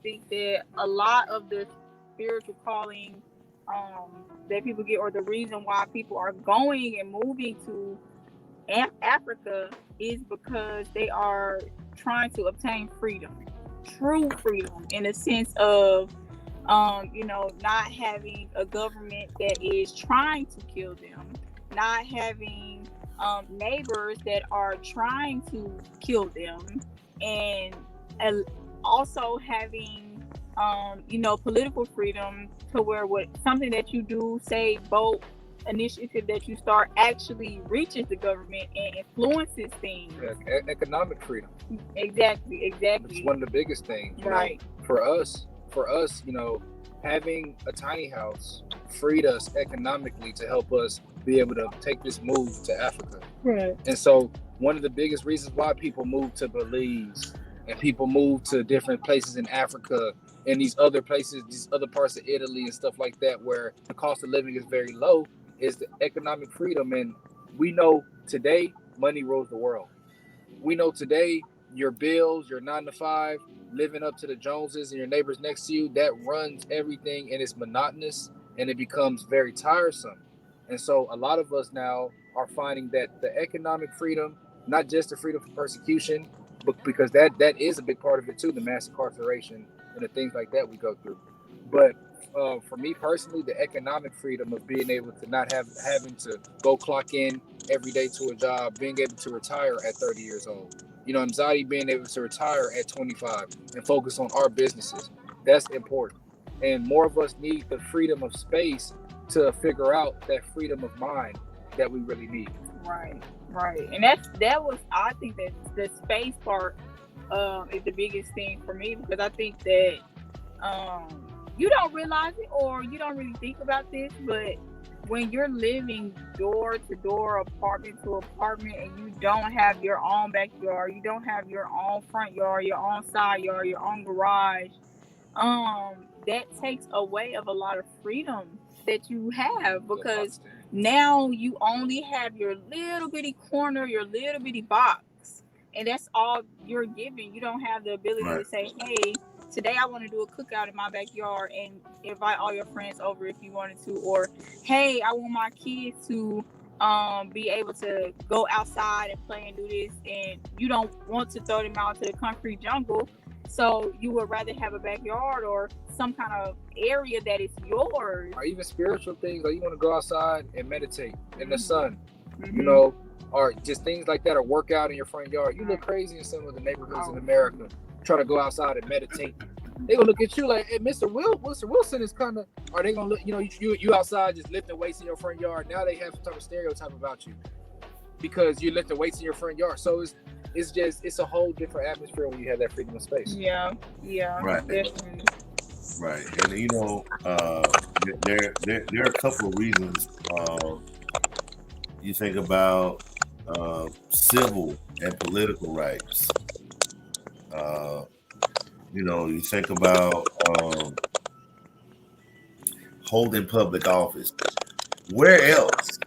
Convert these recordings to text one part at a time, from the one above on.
think that a lot of the spiritual calling that people get, or the reason why people are going and moving to Africa, is because they are trying to obtain freedom, true freedom, in a sense of, not having a government that is trying to kill them, not having neighbors that are trying to kill them, and uh, also having, political freedom, to where what something that you do, say, vote initiative that you start, actually reaches the government and influences things. Yeah, economic freedom. Exactly. It's one of the biggest things, right? For us, having a tiny house freed us economically to help us be able to take this move to Africa. Right. And so one of the biggest reasons why people move to Belize and people move to different places in Africa and these other places, these other parts of Italy and stuff like that, where the cost of living is very low, is the economic freedom. And we know today money rules the world. We know today your bills, your 9 to 5, living up to the Joneses and your neighbors next to you, that runs everything, and it's monotonous and it becomes very tiresome. And so a lot of us now are finding that the economic freedom, not just the freedom from persecution, but because that is a big part of it too, the mass incarceration and the things like that we go through. But for me personally, the economic freedom of being able to not having to go clock in every day to a job, being able to retire at 30 years old, anxiety being able to retire at 25 and focus on our businesses, that's important. And more of us need the freedom of space to figure out that freedom of mind that we really need. Right. And I think that the space part is the biggest thing for me, because I think that you don't realize it, or you don't really think about this, but when you're living door to door, apartment to apartment, and you don't have your own backyard, you don't have your own front yard, your own side yard, your own garage, that takes away of a lot of freedom that you have, because now you only have your little bitty corner, your little bitty box, and that's all you're given. You don't have the ability to say, hey, today I want to do a cookout in my backyard and invite all your friends over if you wanted to, or hey, I want my kids to be able to go outside and play and do this, and you don't want to throw them out to the concrete jungle, so you would rather have a backyard or some kind of area that is yours. Or even spiritual things, like you want to go outside and meditate in the sun, Mm-hmm. Or just things like that, or work out in your front yard. You look crazy in some of the neighborhoods in America trying to go outside and meditate. They gonna look at you like, hey, Mr. Wilson is kind of, or they gonna look, you outside just lifting weights in your front yard. Now they have some type of stereotype about you because you're lifting weights in your front yard. So it's a whole different atmosphere when you have that freedom of space. Yeah, right, definitely. Right, and there are a couple of reasons. You think about civil and political rights. You think about holding public office. Where else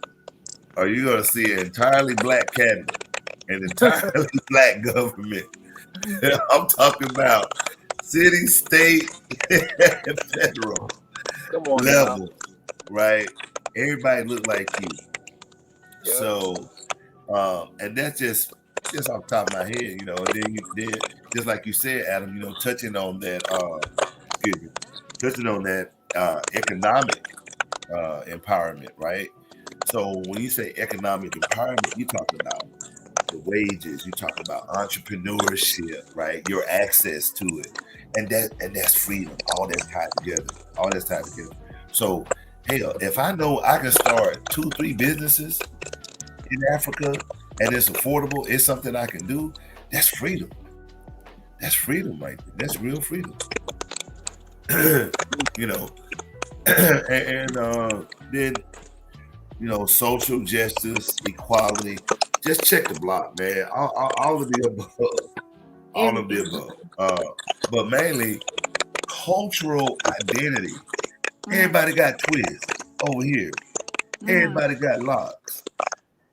are you going to see an entirely black cabinet, an entirely black government? I'm talking about city, state, and federal level, now. Right? Everybody look like you. Yep. So, and that's just off the top of my head, and then you did, just like you said, Adam, touching on that, economic empowerment, right? So when you say economic empowerment, you talk about the wages, you talk about entrepreneurship, right? Your access to it, and that's freedom. All that's tied together. So, hell, if I know I can start 2-3 businesses in Africa and it's affordable, it's something I can do, that's freedom. That's freedom right there. That's real freedom. And then, social justice, equality, just check the block, man. All of the above. All of the above. But mainly cultural identity. Everybody got twists over here. Everybody got locks.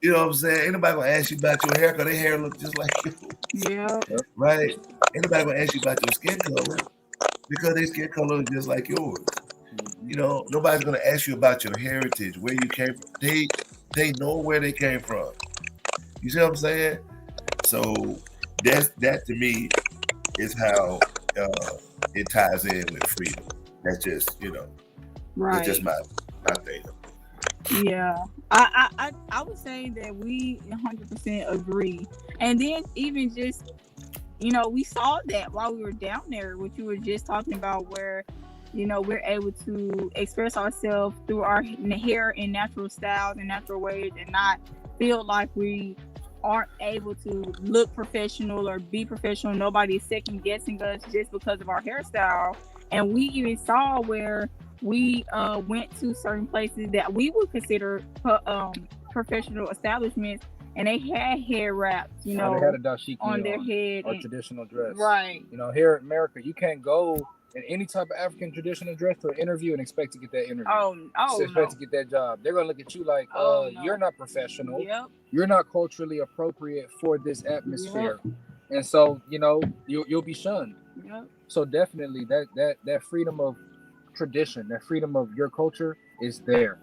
You know what I'm saying? Anybody gonna ask you about your hair because their hair look just like you. Yeah. Right? Anybody gonna ask you about your skin color because their skin color is just like yours. You know, nobody's gonna ask you about your heritage, where you came from. They know where they came from. You see what I'm saying? So that to me is how it ties in with freedom. That's just that's just Right. my thing. Yeah. I would say that we 100% agree. And then even just, we saw that while we were down there, what you were just talking about, where, we're able to express ourselves through our hair in natural styles and natural ways, and not feel like we aren't able to look professional or be professional. Nobody's second guessing us just because of our hairstyle. And we even saw where we went to certain places that we would consider professional establishments, and they had hair wraps, Or they had a dashiki on their on, head, or and traditional dress. right. Here in America, you can't go in any type of African traditional dress to an interview and expect to get that interview. Expect to get that job. They're gonna look at you like, No. you're not professional. Yep. You're not culturally appropriate for this atmosphere, and so you'll be shunned. Yep. So definitely that freedom of tradition, that freedom of your culture is there.